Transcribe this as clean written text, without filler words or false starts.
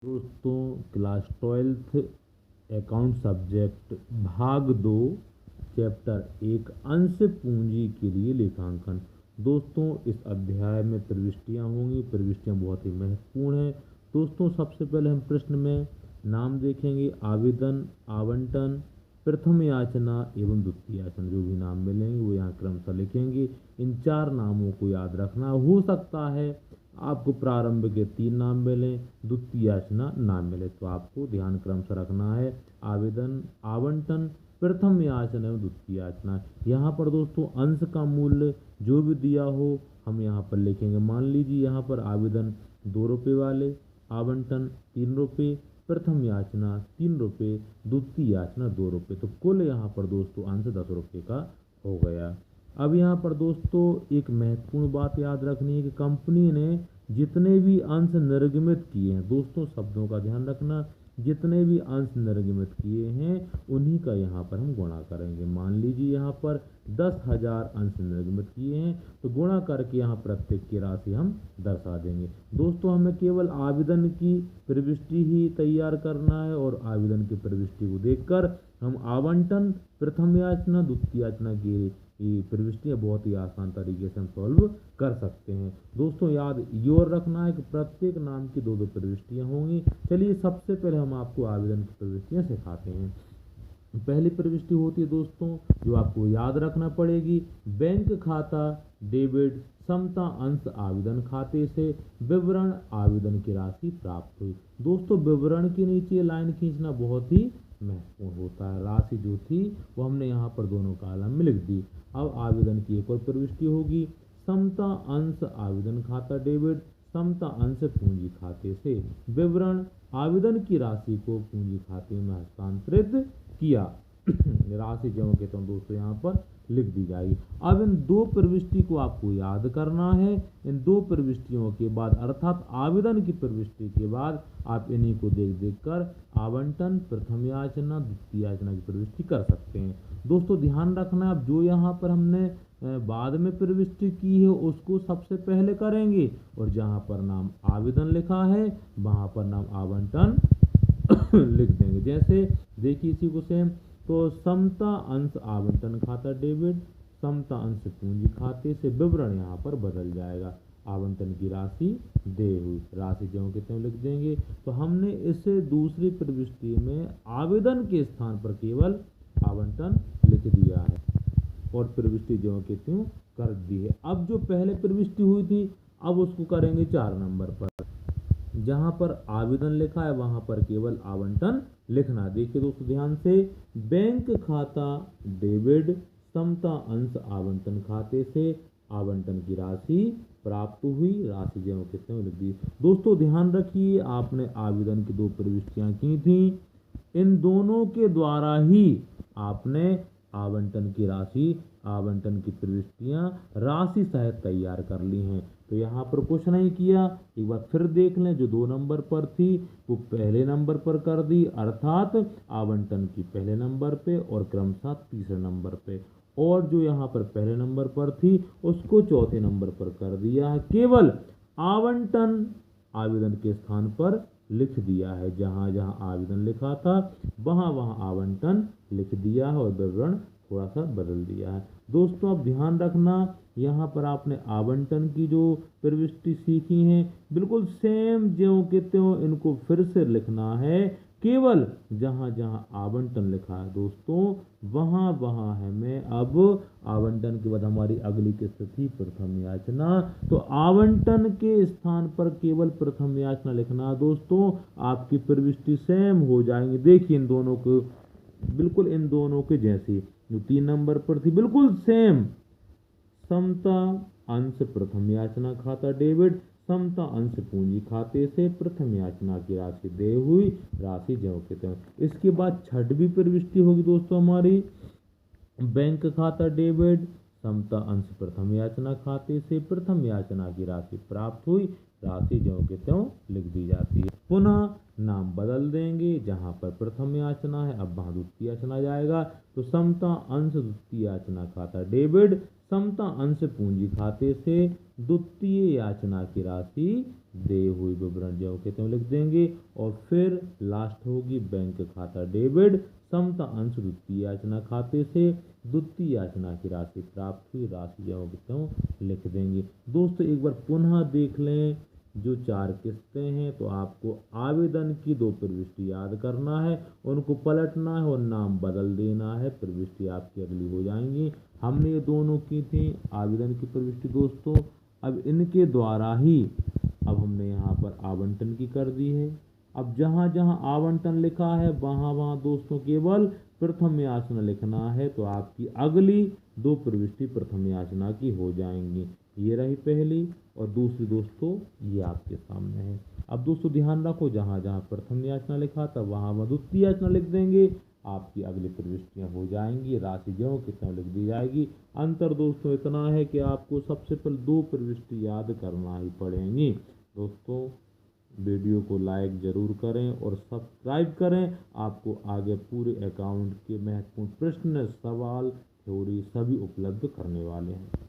दोस्तों, class 12th account subject भाग 2 chapter 1 अंश पूंजी के लिए लेखांकन। दोस्तों, इस अध्याय में प्रविष्टियां होंगी। प्रविष्टियां बहुत ही महत्वपूर्ण हैं। दोस्तों, सबसे पहले हम प्रश्न में नाम देखेंगे। आवेदन, आवंटन, प्रथम याचना एवं द्वितीय याचना, जो भी नाम मिलेंगे वो यहाँ क्रमशः लिखेंगे। इन 4 नामों को याद रखना। हो सकता है आपको प्रारंभ के 3 नाम मिले, द्वितीय याचना नाम मिले, तो आपको ध्यान क्रम से रखना है। आवेदन, आवंटन, प्रथम याचना एवं द्वितीय याचना। यहाँ पर दोस्तों अंश का मूल्य जो भी दिया हो हम यहाँ पर लिखेंगे। मान लीजिए यहाँ पर आवेदन 2 रुपये वाले, आवंटन 3 रुपये, प्रथम याचना 3 रुपये, द्वितीय याचना 2 रुपये, तो कुल यहाँ पर दोस्तों अंश 10 रुपये का हो गया। अब यहाँ पर दोस्तों एक महत्वपूर्ण बात याद रखनी है कि कंपनी ने जितने भी अंश निर्गमित किए हैं, दोस्तों शब्दों का ध्यान रखना, जितने भी अंश निर्गमित किए हैं उन्हीं का यहाँ पर हम गुणा करेंगे। मान लीजिए यहाँ पर 10,000 अंश निर्गमित किए हैं, तो गुणा करके यहाँ प्रत्येक की राशि हम दर्शा देंगे। दोस्तों, हमें केवल आवेदन की प्रविष्टि ही तैयार करना है और आवेदन की प्रविष्टि को देखकर हम आवंटन, प्रथम याचना, द्वितीय याचना की ये प्रविष्टियाँ बहुत ही आसान तरीके से हम सॉल्व कर सकते हैं। दोस्तों, याद ये और रखना है कि प्रत्येक नाम की 2-2 प्रविष्टियाँ होंगी। चलिए सबसे पहले हम आपको आवेदन की प्रविष्टियाँ सिखाते हैं। पहली प्रविष्टि होती है दोस्तों जो आपको याद रखना पड़ेगी, बैंक खाता डेबिट समता अंश आवेदन खाते से विवरण आवेदन की राशि प्राप्त हुई। दोस्तों, विवरण के नीचे लाइन खींचना बहुत ही महत्वपूर्ण होता है। राशि जो थी वो हमने यहाँ पर दोनों कॉलम में लिख दी। अब आवेदन की एक और प्रविष्टि होगी, समता अंश आवेदन खाता डेबिट समता अंश पूंजी खाते से विवरण आवेदन की राशि को पूंजी खाते में हस्तांतरित किया। राशि जो कहते हैं दोस्तों यहाँ पर लिख दी जाएगी। अब इन 2 प्रविष्टि को आपको याद करना है। इन 2 प्रविष्टियों के बाद अर्थात आवेदन की प्रविष्टि के बाद आप इन्हीं को देख देख कर आवंटन, प्रथम याचना, द्वितीय याचना की प्रविष्टि कर सकते हैं। दोस्तों, ध्यान रखना, अब जो यहाँ पर हमने बाद में प्रविष्टि की है उसको सबसे पहले करेंगे, और जहाँ पर नाम आवेदन लिखा है वहाँ पर नाम आवंटन लिख देंगे। जैसे देखिए इसी को सेम, तो समता अंश आवंटन खाता डेबिट समता अंश पूंजी खाते से विवरण यहाँ पर बदल जाएगा। आवंटन की राशि दे हुई, राशि जो कहते हैं लिख देंगे। तो हमने इसे दूसरी प्रविष्टि में आवेदन के स्थान पर केवल आवंटन लिख दिया है और प्रविष्टि जो कहते हैं कर दी है। अब जो पहले प्रविष्टि हुई थी अब उसको करेंगे 4 नंबर पर। जहाँ पर आवेदन लिखा है वहाँ पर केवल आवंटन लिखना। देखिए दोस्तों ध्यान से, बैंक खाता डेबिट समता अंश आवंटन खाते से आवंटन की राशि प्राप्त हुई, राशि जो कहते हैं लिख दी। दोस्तों ध्यान रखिए, आपने आवेदन की 2 प्रविष्टियाँ की थी, इन दोनों के द्वारा ही आपने आवंटन की राशि, आवंटन की प्रविष्टियाँ राशि सहित तैयार कर ली हैं। तो यहाँ पर कुछ नहीं किया, एक बार फिर देख लें, जो 2 नंबर पर थी वो पहले नंबर पर कर दी, अर्थात आवंटन की पहले नंबर पे और क्रमशः तीसरे नंबर पे, और जो यहाँ पर पहले नंबर पर थी उसको चौथे नंबर पर कर दिया है। केवल आवंटन आवेदन के स्थान पर लिख दिया है, जहाँ जहाँ आवेदन लिखा था वहाँ वहाँ आवंटन लिख दिया है और विवरण थोड़ा सा बदल दिया है। दोस्तों, अब ध्यान रखना, यहाँ पर आपने आवंटन की जो प्रविष्टि सीखी हैं बिल्कुल सेम ज्यों के त्यों इनको फिर से लिखना है। केवल जहाँ जहाँ आवंटन लिखा है दोस्तों वहाँ वहाँ हमें अब आवंटन के बाद हमारी अगली किस्त थी प्रथम याचना, तो आवंटन के स्थान पर केवल प्रथम याचना लिखना। दोस्तों, आपकी प्रविष्टि सेम हो जाएंगी। देखिए इन दोनों को, बिल्कुल इन दोनों के जैसी, जो 3 नंबर पर थी बिल्कुल सेम, समता अंश प्रथम याचना खाता डेबिट समता अंश पूंजी खाते से प्रथम याचना की राशि दे हुई, राशि जो कहते हैं। इसके बाद 6वीं प्रविष्टि होगी दोस्तों हमारी, बैंक खाता डेबिट समता अंश प्रथम याचना खाते से प्रथम याचना की राशि प्राप्त हुई, राशि जो के त्यों लिख दी जाती है। पुनः नाम बदल देंगे, जहाँ पर प्रथम याचना है अब वहाँ द्वितीय याचना जाएगा। तो समता अंश द्वितीय याचना खाता डेबिट समता अंश पूंजी खाते से द्वितीय याचना की राशि दे हुई विवरण जो कहते हैं लिख देंगे। और फिर लास्ट होगी बैंक खाता डेबिट, समता अंश द्वितीय याचना खाते से द्वितीय याचना की राशि प्राप्त हुई, राशि जो कहते हैं लिख देंगे। दोस्तों एक बार पुनः देख लें जो 4 किस्तें हैं, तो आपको आवेदन की 2 प्रविष्टि याद करना है, उनको पलटना है और नाम बदल देना है, प्रविष्टि आपकी अगली हो जाएंगी। हमने ये दोनों की थी आवेदन की प्रविष्टि दोस्तों। अब इनके द्वारा ही अब हमने यहाँ पर आवंटन की कर दी है। अब जहाँ जहाँ आवंटन लिखा है वहाँ वहाँ दोस्तों केवल प्रथम याचना लिखना है, तो आपकी अगली 2 प्रविष्टि प्रथम याचना की हो जाएंगी। ये रही पहली, और दूसरी दोस्तों ये आपके सामने है। अब दोस्तों ध्यान रखो, जहाँ जहाँ प्रथम याचना लिखा था वहाँ वहाँ द्वितीय याचना लिख देंगे, आपकी अगली प्रविष्टियाँ हो जाएंगी, राशि जो कितना लिख दी जाएगी। अंतर दोस्तों इतना है कि आपको सबसे पहले 2 प्रविष्टि याद करना ही पड़ेंगी। दोस्तों वीडियो को लाइक ज़रूर करें और सब्सक्राइब करें, आपको आगे पूरे अकाउंट के महत्वपूर्ण प्रश्न, सवाल, थ्योरी सभी उपलब्ध करने वाले हैं।